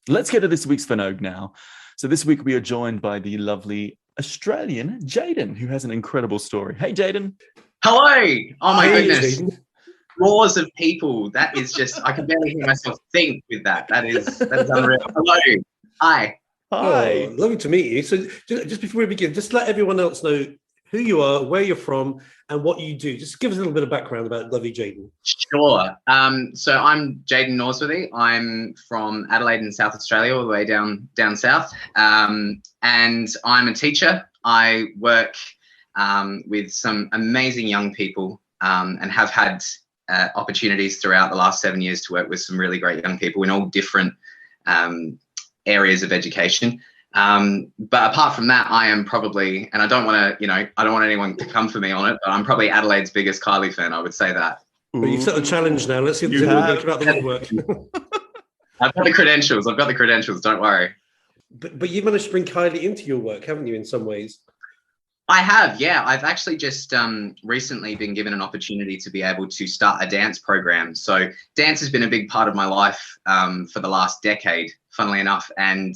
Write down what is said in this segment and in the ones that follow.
Let's get to this week's Minogue now. So this week we are joined by the lovely Australian Jayden, who has an incredible story. Hey, Jayden. Hello. Oh my Hey, goodness. Jayden. Roars of people. That is just, I can barely hear myself think with that. That is unreal. Hello. Hi. Hi. Oh, lovely to meet you. So just before we begin, just let everyone else know who you are, where you're from, and what you do. Just give us a little bit of background about lovely Jayden. Sure. So I'm Jayden Norsworthy. I'm from Adelaide in South Australia, all the way down south. And I'm a teacher. I work with some amazing young people and have had opportunities throughout the last 7 years to work with some really great young people in all different areas of education. But apart from that, I am probably, and I don't want to, I don't want anyone to come for me on it, but I'm probably Adelaide's biggest Kylie fan, I would say that. But you've set the challenge now. Let's see if there's anyone going to come out the woodwork. I've got the credentials, don't worry. But you've managed to bring Kylie into your work, haven't you, in some ways? I have, yeah. I've actually just recently been given an opportunity to be able to start a dance program. So dance has been a big part of my life for the last decade, funnily enough. And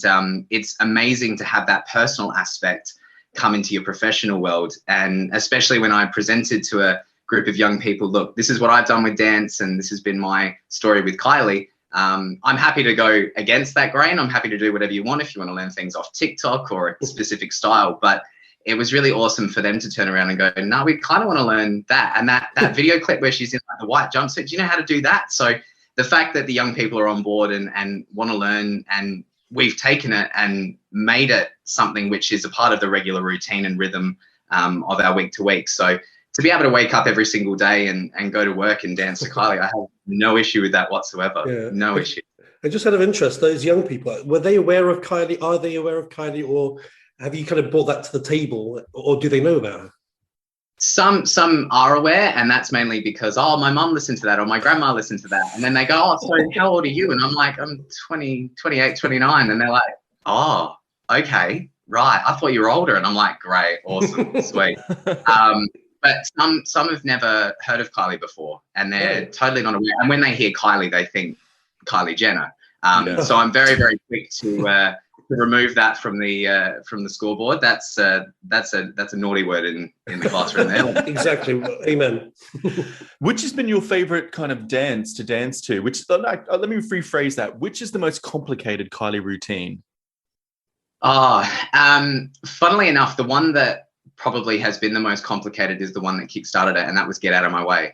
it's amazing to have that personal aspect come into your professional world. And especially when I presented to a group of young people, look, this is what I've done with dance and this has been my story with Kylie. I'm happy to go against that grain. I'm happy to do whatever you want if you want to learn things off TikTok or a specific style. But it was really awesome for them to turn around and go, no, we kind of want to learn that. And that video clip where she's in like the white jumpsuit, do you know how to do that? So the fact that the young people are on board and want to learn, and we've taken it and made it something which is a part of the regular routine and rhythm of our week to week. So to be able to wake up every single day and go to work and dance to Kylie, I have no issue with that whatsoever. Yeah. No issue. And just out of interest, those young people, were they aware of Kylie? Are they aware of Kylie, or have you kind of brought that to the table, or do they know about her? Some are aware, and that's mainly because, oh, my mum listened to that, or my grandma listened to that. And then they go, oh, so how old are you? And I'm like, I'm 20, 28, 29. And they're like, oh, okay, right. I thought you were older. And I'm like, great, awesome, sweet. But some have never heard of Kylie before, and they're totally not aware. And when they hear Kylie, they think Kylie Jenner. So I'm very, very quick to remove that from the scoreboard. That's a naughty word in the classroom there. Exactly. Amen. Which has been your favorite kind of dance to? Which let me rephrase that. Which is the most complicated Kylie routine? Funnily enough, the one that probably has been the most complicated is the one that kickstarted it, and that was Get Out of My Way.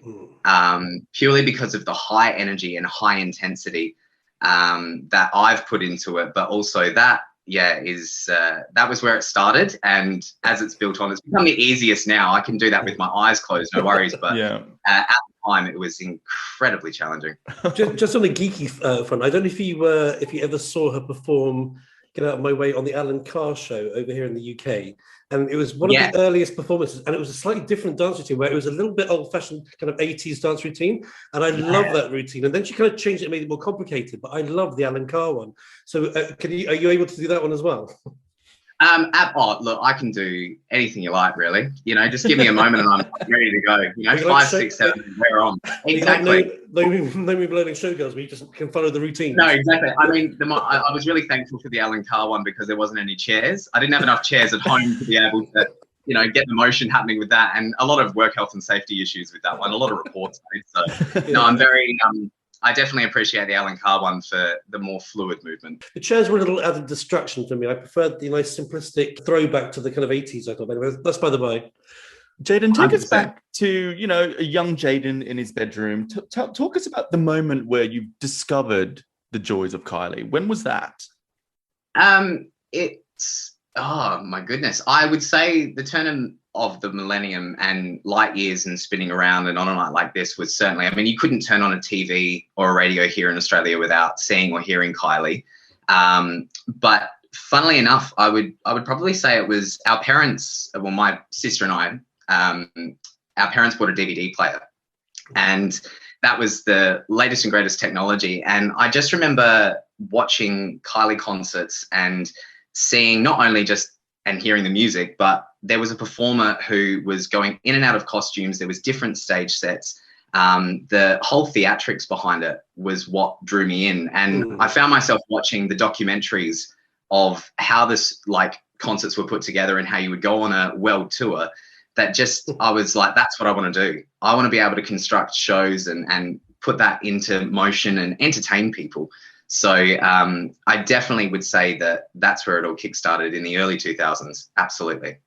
Purely because of the high energy and high intensity that I've put into it, but also that was where it started, and as it's built on, it's become the easiest now. I can do that with my eyes closed, no worries. But at the time, it was incredibly challenging. Just on a geeky front, I don't know if you ever saw her perform Get Out of My Way on the Alan Carr show over here in the UK. And it was one of the earliest performances, and it was a slightly different dance routine where it was a little bit old-fashioned kind of 80s dance routine, and I love that routine. And then she kind of changed it and made it more complicated, but I love the Alan Carr one. So are you able to do that one as well? Look, I can do anything you like, really. Just give me a moment and I'm ready to go. 5, 6, 7, we're on. Exactly. No move learning showgirls where you just can follow the routine. No, exactly. I mean, I was really thankful for the Alan Carr one because there wasn't any chairs. I didn't have enough chairs at home to be able to, get the motion happening with that, and a lot of work health and safety issues with that one. A lot of reports made. So no, I'm very. I definitely appreciate the Alan Carr one for the more fluid movement. The chairs were a little added distraction for me. I preferred the nice simplistic throwback to the kind of 80s, I thought. Anyway, that's by the by. Jayden, take us back to, a young Jayden in his bedroom. Talk us about the moment where you discovered the joys of Kylie. When was that? Oh, my goodness. I would say the turn of the millennium and light years and spinning around and on a night like this was certainly, you couldn't turn on a TV or a radio here in Australia without seeing or hearing Kylie. But funnily enough, I would probably say it was our parents, well, my sister and I, our parents bought a DVD player, and that was the latest and greatest technology. And I just remember watching Kylie concerts and seeing not only just and hearing the music, but there was a performer who was going in and out of costumes. There was different stage sets. The whole theatrics behind it was what drew me in. And I found myself watching the documentaries of how this like concerts were put together and how you would go on a world tour. That just, I was like, that's what I want to do. I want to be able to construct shows and put that into motion and entertain people. So I definitely would say that that's where it all kickstarted in the early 2000s. Absolutely.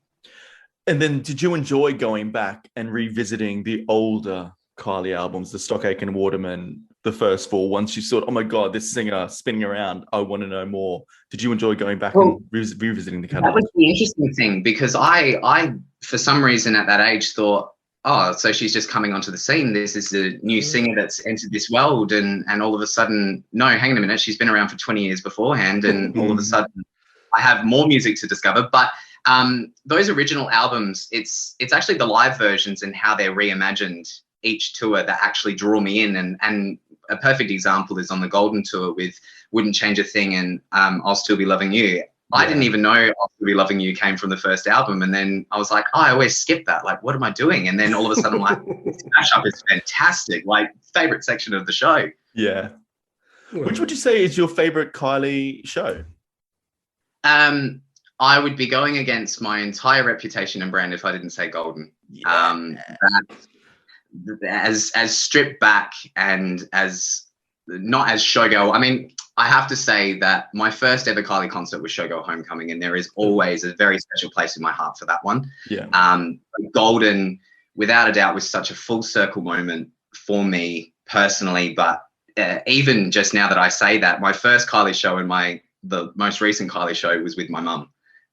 And then did you enjoy going back and revisiting the older Kylie albums, the Stock Aitken Waterman, the first four, once you saw, oh my God, this singer spinning around, I want to know more? Did you enjoy going back and revisiting the catalog? That was the interesting thing, because I for some reason at that age thought, oh, so she's just coming onto the scene. This is a new singer that's entered this world. And all of a sudden, no, hang on a minute. She's been around for 20 years beforehand. And all of a sudden I have more music to discover. But those original albums, it's actually the live versions and how they're reimagined each tour that actually draw me in. And a perfect example is on the Golden Tour with Wouldn't Change a Thing and I'll Still Be Loving You. Yeah. I didn't even know I'll Still Be Loving You came from the first album. And then I was like, oh, I always skip that. Like, what am I doing? And then all of a sudden, like, this mashup is fantastic. Like, favorite section of the show. Yeah. Which would you say is your favorite Kylie show? I would be going against my entire reputation and brand if I didn't say Golden. Yeah. As stripped back and as not as showgirl. I mean, I have to say that my first ever Kylie concert was Showgirl Homecoming, and there is always a very special place in my heart for that one. Yeah. Golden, without a doubt, was such a full circle moment for me personally. But even just now that I say that, my first Kylie show and the most recent Kylie show was with my mum.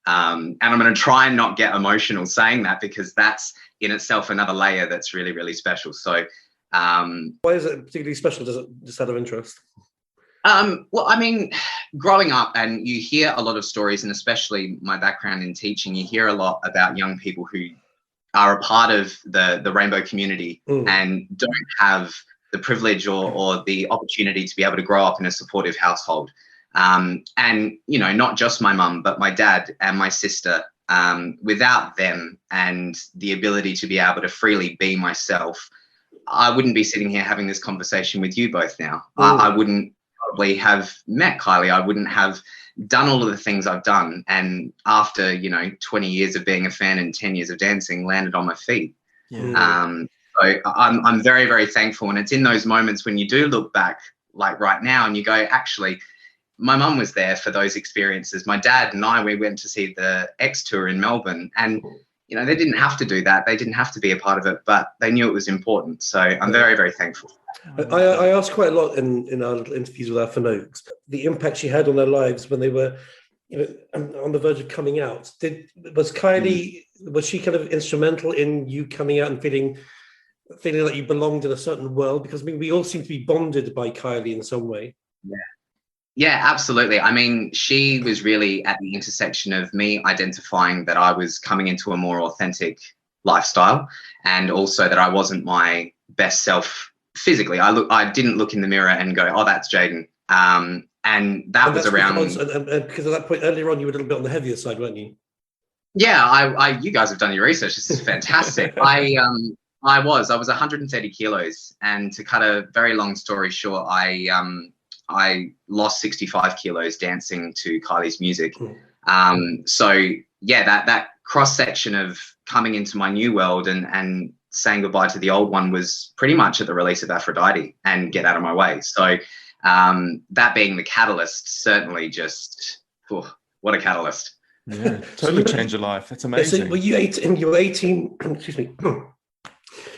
And I'm going to try and not get emotional saying that, because that's in itself another layer that's really, really special. So why is it particularly special? Does it just out of interest? Well, I mean, growing up, and you hear a lot of stories, and especially my background in teaching, you hear a lot about young people who are a part of the rainbow community and don't have the privilege or the opportunity to be able to grow up in a supportive household. And, you know, not just my mum, but my dad and my sister, without them and the ability to be able to freely be myself, I wouldn't be sitting here having this conversation with you both now. I wouldn't probably have met Kylie. I wouldn't have done all of the things I've done. And after, 20 years of being a fan and 10 years of dancing, landed on my feet. Yeah. So I'm very, very thankful. And it's in those moments when you do look back, like right now, and you go, actually, my mum was there for those experiences. My dad and I, we went to see the X Tour in Melbourne, and they didn't have to do that. They didn't have to be a part of it, but they knew it was important. So I'm very, very thankful. I asked quite a lot in our little interviews with our Fanogues, the impact she had on their lives when they were, on the verge of coming out. Was Kylie, was she kind of instrumental in you coming out and feeling like you belonged in a certain world? Because I mean, we all seem to be bonded by Kylie in some way. Yeah, absolutely. I mean, she was really at the intersection of me identifying that I was coming into a more authentic lifestyle, and also that I wasn't my best self physically. I didn't look in the mirror and go, oh, that's Jayden. And that was around... Because at that point, earlier on, you were a little bit on the heavier side, weren't you? Yeah, you guys have done your research. This is fantastic. I was 130 kilos. And to cut a very long story short, I lost 65 kilos dancing to Kylie's music. So yeah, that cross section of coming into my new world and saying goodbye to the old one was pretty much at the release of Aphrodite and Get Out of My Way. So that being the catalyst, certainly just, what a catalyst. Yeah, totally changed your life. That's amazing. So were you 18? You were 18. Excuse me.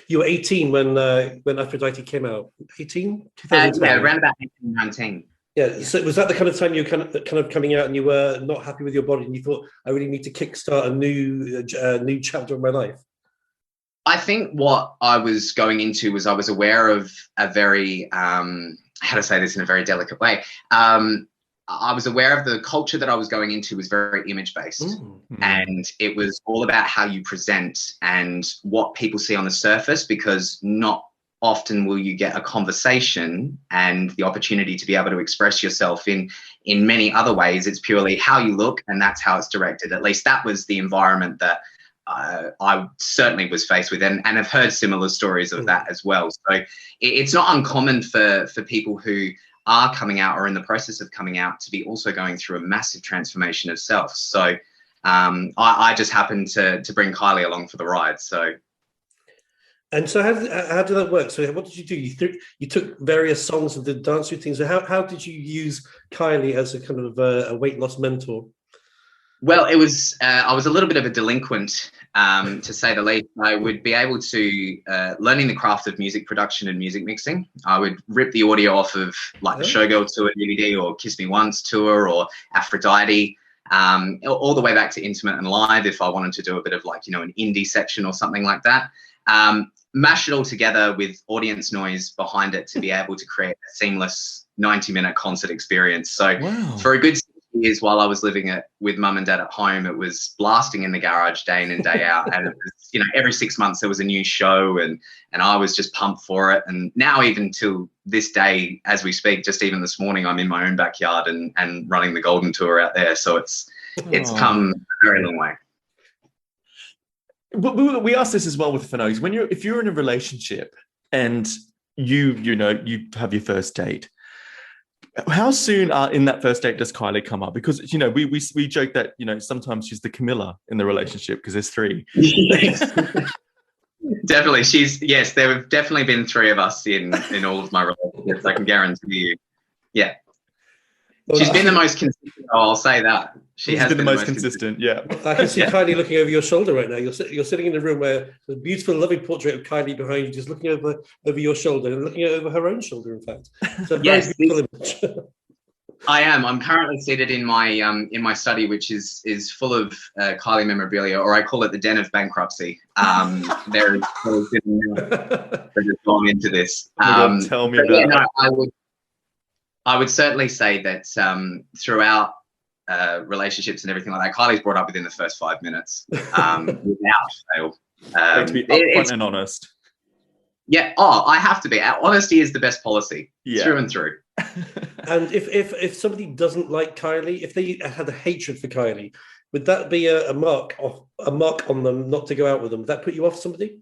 You were 18 when Aphrodite came out. 18? Yeah, around about 18, 19. Yeah. So was that the kind of time you were kind of coming out and you were not happy with your body and you thought, I really need to kickstart a new chapter of my life? I think what I was going into was I was aware of a very, how to say this in a very delicate way. I was aware of the culture that I was going into was very image-based, and it was all about how you present and what people see on the surface, because not often will you get a conversation and the opportunity to be able to express yourself in many other ways. It's purely how you look, and that's how it's directed. At least that was the environment that I certainly was faced with, and have heard similar stories of that as well. So it's not uncommon for people who are coming out or in the process of coming out to be also going through a massive transformation of self. So I just happened to bring Kylie along for the ride. So. And so how did that work? So what did you do? You took various songs and did dance routines. So how did you use Kylie as a kind of a weight loss mentor? Well, it was I was a little bit of a delinquent, to say the least. I would be able to, learning the craft of music production and music mixing, I would rip the audio off of like the Showgirl Tour DVD or Kiss Me Once tour or Aphrodite, all the way back to Intimate and Live if I wanted to do a bit of like, an indie section or something like that. Mash it all together with audience noise behind it to be able to create a seamless 90-minute concert experience. So for a good 6 years while I was living with mum and dad at home, it was blasting in the garage day in and day out. And it was, every 6 months there was a new show and I was just pumped for it. And now even till this day, as we speak, just even this morning, I'm in my own backyard and running the Golden Tour out there. So it's come a very long way. We asked this as well with Finogues. If you're in a relationship and you have your first date, how soon in that first date does Kylie come up? Because we joke that sometimes she's the Camilla in the relationship because there's 3. Definitely, there have definitely been 3 of us in all of my relationships. I can guarantee you. Yeah. She's been the most consistent. I'll say that. She has been the most consistent. Yeah. I can see Kylie looking over your shoulder right now. You're sitting in a room where there's a beautiful, lovely portrait of Kylie behind you, just looking over your shoulder and looking over her own shoulder, in fact. So yes, beautiful image. I am. I'm currently seated in my study, which is full of Kylie memorabilia, or I call it the den of bankruptcy. They're just gone into this. Tell me about it. I would certainly say that throughout relationships and everything like that, Kylie's brought up within the first 5 minutes without fail. To be upfront and honest. Yeah. Oh, I have to be. Honesty is the best policy, through and through. And if somebody doesn't like Kylie, if they had a hatred for Kylie, would that be a mark on them not to go out with them? Would that put you off somebody?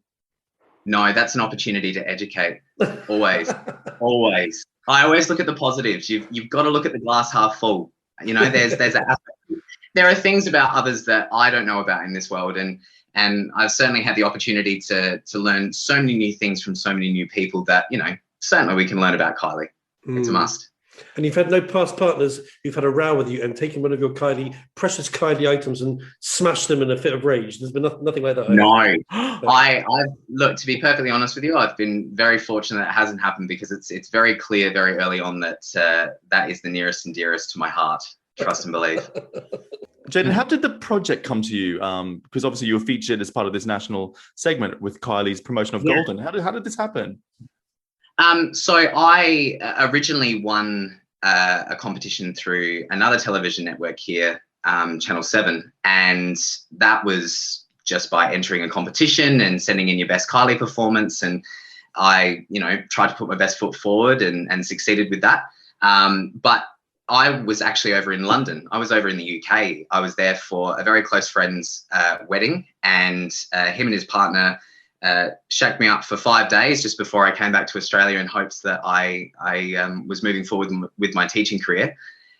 No, that's an opportunity to educate. Always, always. I always look at the positives. You've got to look at the glass half full. There are things about others that I don't know about in this world, and I've certainly had the opportunity to learn so many new things from so many new people that certainly we can learn about Kylie. It's a must. And you've had no past partners who've had a row with you and taken one of your precious Kylie items and smashed them in a fit of rage. There's been nothing like that. No, I look, to be perfectly honest with you, I've been very fortunate that it hasn't happened because it's very clear very early on that that is the nearest and dearest to my heart. Trust and believe. Jayden, how did the project come to you? Because obviously you were featured as part of this national segment with Kylie's promotion of Golden. How did this happen? So I originally won a competition through another television network here, Channel 7, and that was just by entering a competition and sending in your best Kylie performance, and I, tried to put my best foot forward and succeeded with that. But I was actually over in London. I was over in the UK. I was there for a very close friend's wedding, and him and his partner shacked me up for 5 days just before I came back to Australia in hopes that I was moving forward with my teaching career.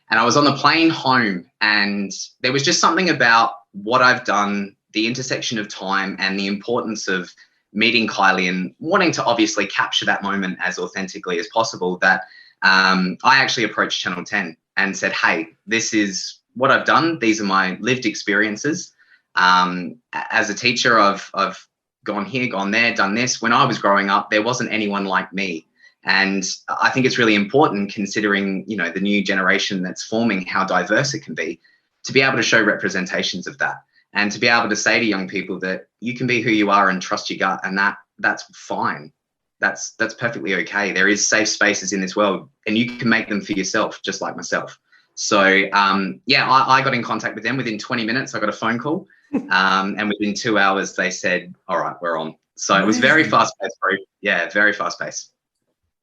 And I was on the plane home, and there was just something about what I've done, the intersection of time and the importance of meeting Kylie and wanting to obviously capture that moment as authentically as possible, that I actually approached Channel 10 and said, hey, this is what I've done. These are my lived experiences. As a teacher, I've gone here, gone there, done this. When I was growing up, there wasn't anyone like me. And I think it's really important, considering, the new generation that's forming, how diverse it can be, to be able to show representations of that and to be able to say to young people that you can be who you are and trust your gut, and that's fine. That's perfectly okay. There is safe spaces in this world, and you can make them for yourself, just like myself. So, I got in contact with them within 20 minutes. I got a phone call. And within 2 hours, they said, all right, we're on. So Amazing. It was very fast-paced. Very fast-paced.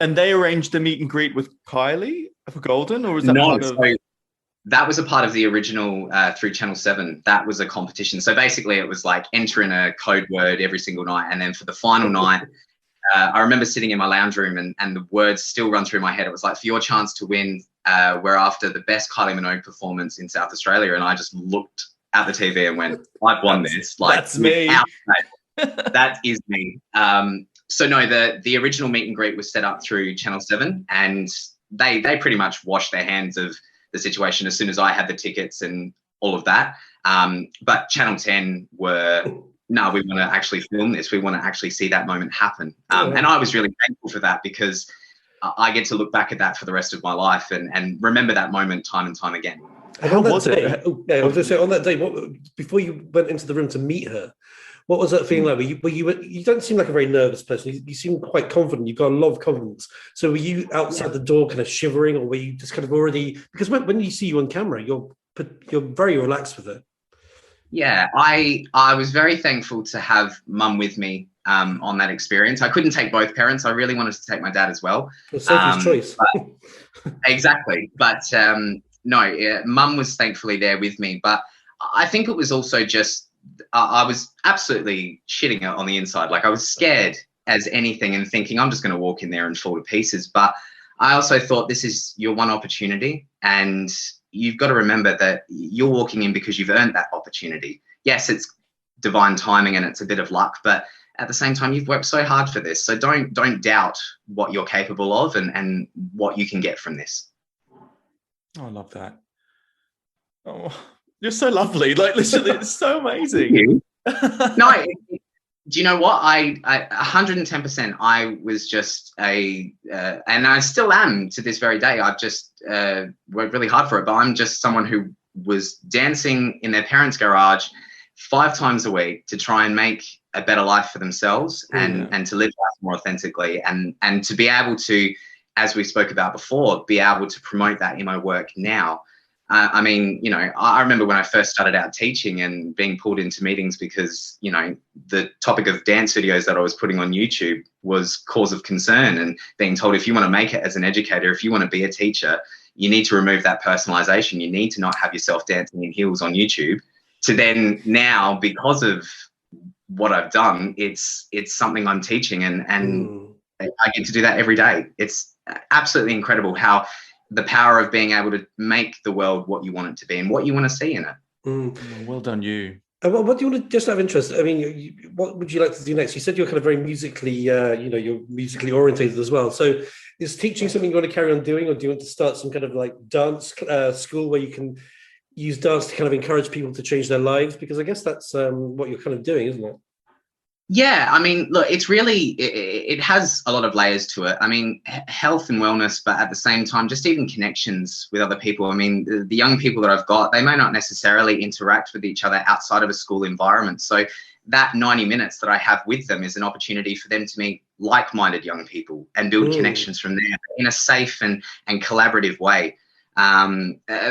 And they arranged the meet and greet with Kylie for Golden, or was that no, part of... That was a part of the original through Channel 7. That was a competition. So basically it was like enter in a code word every single night. And then for the final night, I remember sitting in my lounge room and the words still run through my head. It was like, for your chance to win, we're after the best Kylie Minogue performance in South Australia. And I just looked at the TV and went, I've won this. Like, that's me. That is me. So no, the original meet and greet was set up through Channel 7, and they pretty much washed their hands of the situation as soon as I had the tickets and all of that. But Channel 10 were, no, we want to actually film this. We want to actually see that moment happen. And I was really thankful for that, because I get to look back at that for the rest of my life and remember that moment time and time again. How was it? I was going to say, on that day, before you went into the room to meet her, what was that feeling like? You don't seem like a very nervous person. You seem quite confident. You've got a lot of confidence. So were you outside the door kind of shivering, or were you just kind of already, because when you see you on camera, you're very relaxed with it. Yeah, I was very thankful to have Mum with me on that experience. I couldn't take both parents. I really wanted to take my dad as well. Sophie's choice. Exactly. But no, Mum was thankfully there with me. But I think it was also just, I was absolutely shitting it on the inside. Like, I was scared as anything and thinking I'm just going to walk in there and fall to pieces. But I also thought, this is your one opportunity, and you've got to remember that you're walking in because you've earned that opportunity. Yes, it's divine timing and it's a bit of luck, but at the same time, you've worked so hard for this. So don't doubt what you're capable of and what you can get from this. Oh, I love that. Oh, you're so lovely. Like, literally, it's so amazing. No, do you know what? I 110%. I was just and I still am to this very day. I've just worked really hard for it, but I'm just someone who was dancing in their parents' garage 5 times a week to try and make a better life for themselves and to live life more authentically and to be able to, as we spoke about before, be able to promote that in my work now. I mean, you know, I remember when I first started out teaching and being pulled into meetings because, you know, the topic of dance videos that I was putting on YouTube was cause of concern, and being told, if you want to make it as an educator, if you want to be a teacher, you need to remove that personalization. You need to not have yourself dancing in heels on YouTube. To then now, because of what I've done, it's something I'm teaching and I get to do that every day. It's absolutely incredible how the power of being able to make the world what you want it to be and what you want to see in it. Well done, you. What do you want to, just have interest? I mean, what would you like to do next? You said you're kind of very musically, you're musically orientated as well. So is teaching something you want to carry on doing, or do you want to start some kind of like dance school where you can use dance to kind of encourage people to change their lives? Because I guess that's what you're kind of doing, isn't it? Yeah, I mean, look, it's really, it has a lot of layers to it. I mean, health and wellness, but at the same time, just even connections with other people. I mean, the young people that I've got, they may not necessarily interact with each other outside of a school environment. So that 90 minutes that I have with them is an opportunity for them to meet like-minded young people and build connections from there in a safe and collaborative way.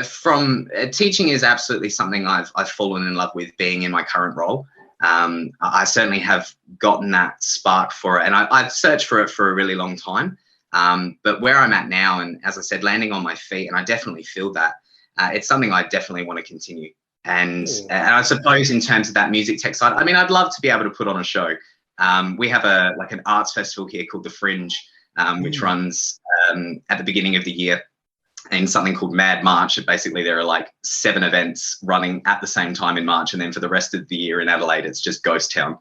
From teaching is absolutely something I've fallen in love with, being in my current role. I certainly have gotten that spark for it, and I've searched for it for a really long time. But where I'm at now, and as I said, landing on my feet, and I definitely feel that, it's something I definitely want to continue. And I suppose in terms of that music tech side, I mean, I'd love to be able to put on a show. We have an arts festival here called The Fringe, which runs at the beginning of the year, in something called Mad March. Basically, there are like 7 events running at the same time in March, and then for the rest of the year in Adelaide, it's just ghost town.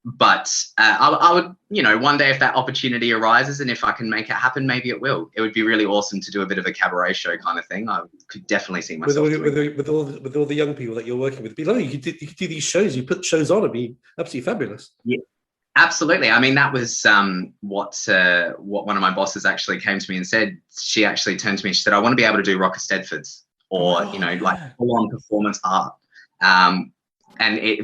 But I would, you know, one day if that opportunity arises and if I can make it happen, maybe it will. It would be really awesome to do a bit of a cabaret show kind of thing. I could definitely see myself with all the young people that you're working with. It'd be lovely. You could do these shows. You put shows on. It'd be absolutely fabulous. Yeah. Absolutely. I mean, that was what one of my bosses actually came to me and said. She actually turned to me and she said, I want to be able to do Rock of Stedfords or, like full-on performance art. And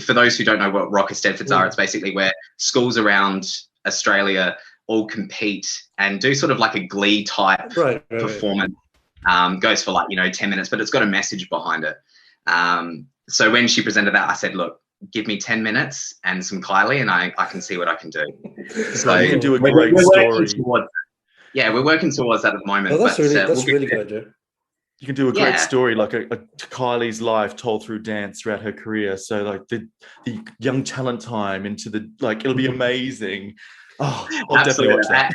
for those who don't know what Rock of Stedfords are, it's basically where schools around Australia all compete and do sort of like a glee type performance. Goes for 10 minutes, but it's got a message behind it. So when she presented that, I said, look, give me 10 minutes and some Kylie and I can see what I can do. So you can do a great story. We're working towards that at the moment. Oh, that's really good idea. You can do a great story, like a Kylie's life told through dance throughout her career. So like the young talent time into the, like, it'll be amazing. Oh, I'll definitely watch that.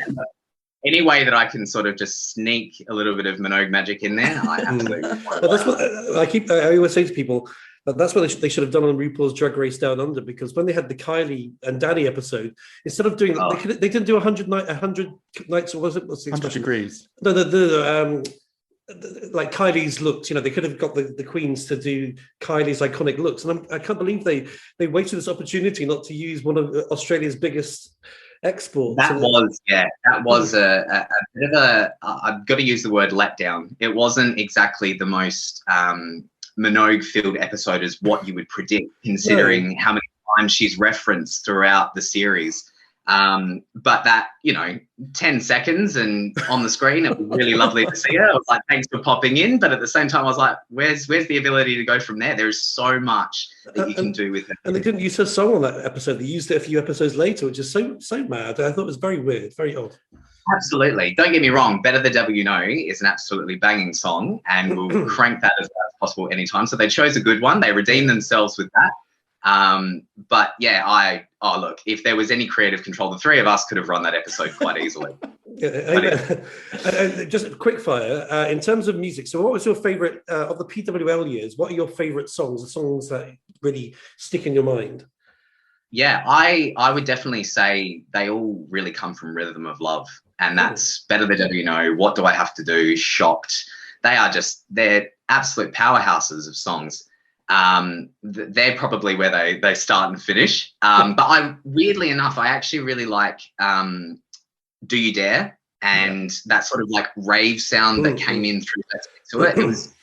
Any way that I can sort of just sneak a little bit of Minogue magic in there, I absolutely. That's what I always say to people. That's what they should have done on RuPaul's Drag Race Down Under, because when they had the Kylie and Danny episode, instead of doing they didn't do 100 nights, or was it? What's the 100 degrees. No, like Kylie's looks, they could have got the queens to do Kylie's iconic looks, and I can't believe they wasted this opportunity not to use one of Australia's biggest exports. That was a bit of a, I've got to use the word letdown. It wasn't exactly the most Minogue-filled episode as what you would predict, considering how many times she's referenced throughout the series. But that, 10 seconds and on the screen, it was really lovely to see her. I was like, thanks for popping in. But at the same time, I was like, where's the ability to go from there? There is so much that you can do with it. And they didn't use her song on that episode. They used it a few episodes later, which is so mad. I thought it was very weird, very odd. Absolutely. Don't get me wrong. Better the Devil You Know is an absolutely banging song, and we'll crank that as loud as possible anytime. So they chose a good one. They redeemed themselves with that. But yeah, look, if there was any creative control, the three of us could have run that episode quite easily. Just quick fire, in terms of music, so what was your favorite of the PWL years? What are your favorite songs, the songs that really stick in your mind? Yeah, I would definitely say they all really come from Rhythm of Love, and that's Better the Devil You Know, What Do I Have to Do, Shocked. They're absolute powerhouses of songs. They're probably where they start and finish. But weirdly enough, I actually really like Do You Dare, and that sort of like rave sound that came in through that to it. It was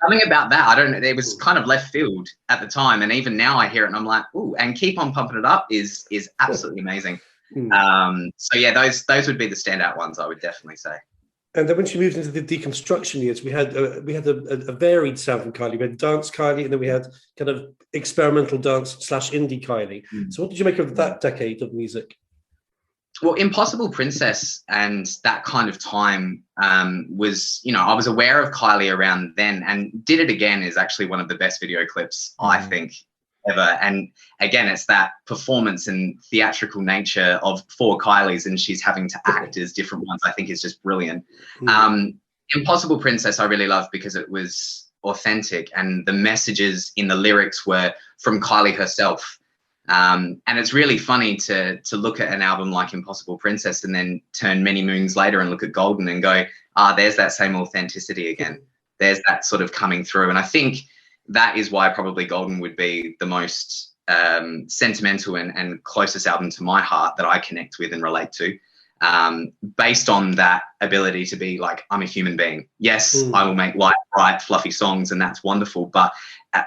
something about that. I don't know. It was kind of left field at the time, and even now I hear it and I'm like, ooh, and Keep On Pumping It Up is absolutely amazing. So yeah, those would be the standout ones, I would definitely say. And then when she moved into the deconstruction years, we had a varied sound from Kylie. We had dance Kylie, and then we had kind of experimental dance / indie Kylie. So what did you make of that decade of music? Well, Impossible Princess and that kind of time was, I was aware of Kylie around then, and Did It Again is actually one of the best video clips, I think, ever. And again, it's that performance and theatrical nature of 4 Kylies, and she's having to act as different ones, I think is just brilliant. Impossible Princess I really loved because it was authentic, and the messages in the lyrics were from Kylie herself. And it's really funny to look at an album like Impossible Princess and then turn many moons later and look at Golden and go, there's that same authenticity again. There's that sort of coming through. And I think that is why probably Golden would be the most sentimental and closest album to my heart that I connect with and relate to, based on that ability to be like, I'm a human being. Yes, I will make light, bright, fluffy songs, and that's wonderful. But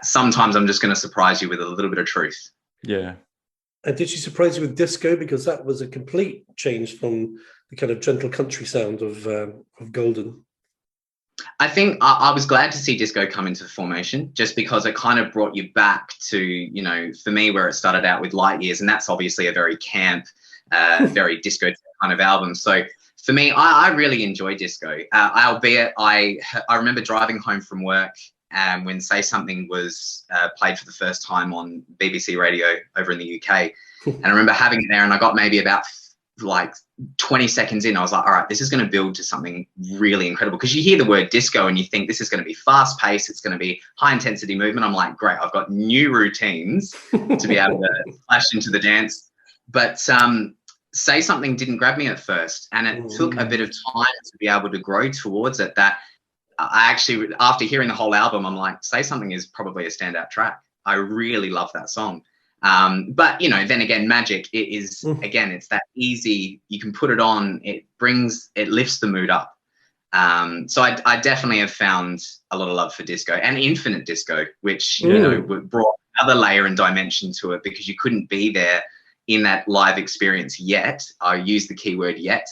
sometimes I'm just going to surprise you with a little bit of truth. Yeah. And did she surprise you with disco? Because that was a complete change from the kind of gentle country sound of Golden. I think I was glad to see disco come into formation, just because it kind of brought you back to, for me, where it started out with Light Years, and that's obviously a very camp, very disco kind of album. So for me, I really enjoy disco, albeit I remember driving home from work when Say Something was played for the first time on BBC Radio over in the UK. And I remember having it there, and I got maybe about like 20 seconds in, I was like, all right, this is going to build to something really incredible. Because you hear the word disco and you think this is going to be fast paced, it's going to be high intensity movement. I'm like, great, I've got new routines to be able to flash into the dance. But Say Something didn't grab me at first, and it took a bit of time to be able to grow towards it. That I actually, after hearing the whole album, I'm like, Say Something is probably a standout track. I really love that song. But, then again, Magic, it is, again, it's that easy, you can put it on, it lifts the mood up. So I definitely have found a lot of love for disco, and Infinite Disco, which, brought another layer and dimension to it, because you couldn't be there in that live experience yet. I use the keyword yet.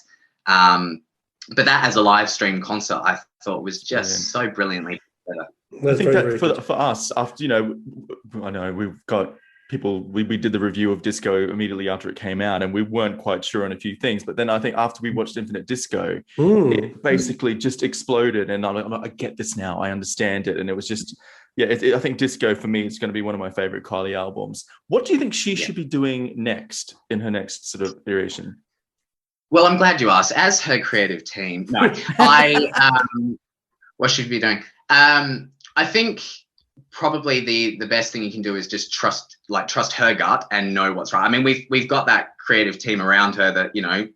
But that as a live stream concert, I thought was just so brilliantly better. I think that for us, after, I know we've got we did the review of Disco immediately after it came out, and we weren't quite sure on a few things. But then I think after we watched Infinite Disco, it basically just exploded. And I'm like, I get this now. I understand it. And it was just, I think Disco for me is going to be one of my favorite Kylie albums. What do you think she should be doing next in her next sort of iteration? Well, I'm glad you asked. As her creative team, no, what should we be doing? I think probably the best thing you can do is just trust her gut and know what's right. I mean, we've got that creative team around her that,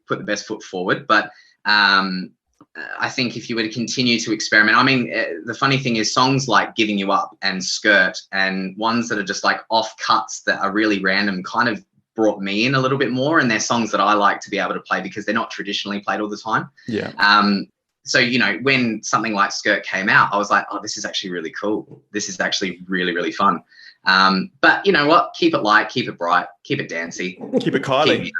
put the best foot forward. But I think if you were to continue to experiment, I mean, the funny thing is songs like Giving You Up and Skirt and ones that are just like off cuts that are really random kind of brought me in a little bit more. And they're songs that I like to be able to play because they're not traditionally played all the time. Yeah. So, when something like Skirt came out, I was like, oh, this is actually really cool. This is actually really, really fun. But you know what? Keep it light, keep it bright, keep it dancey. Keep it Kylie.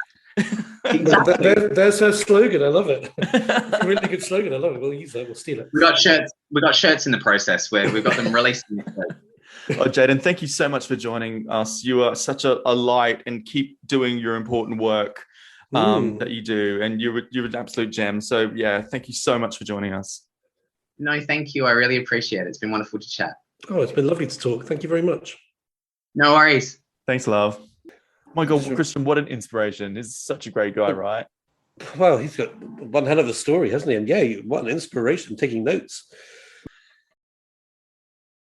Exactly. There's her slogan. I love it. It's a really good slogan. I love it. We'll use that. We'll steal it. We got shirts in the process where we've got them released. Oh, Jayden, thank you so much for joining us. You are such a light, and keep doing your important work that you do, and you're an absolute gem. So thank you so much for joining us. No, thank you. I really appreciate it. It's been wonderful to chat. Oh, it's been lovely to talk. Thank you very much. No worries. Thanks, love. My God, Christian, what an inspiration. He's such a great guy, right? Well, he's got one hell of a story, hasn't he? And what an inspiration, taking notes.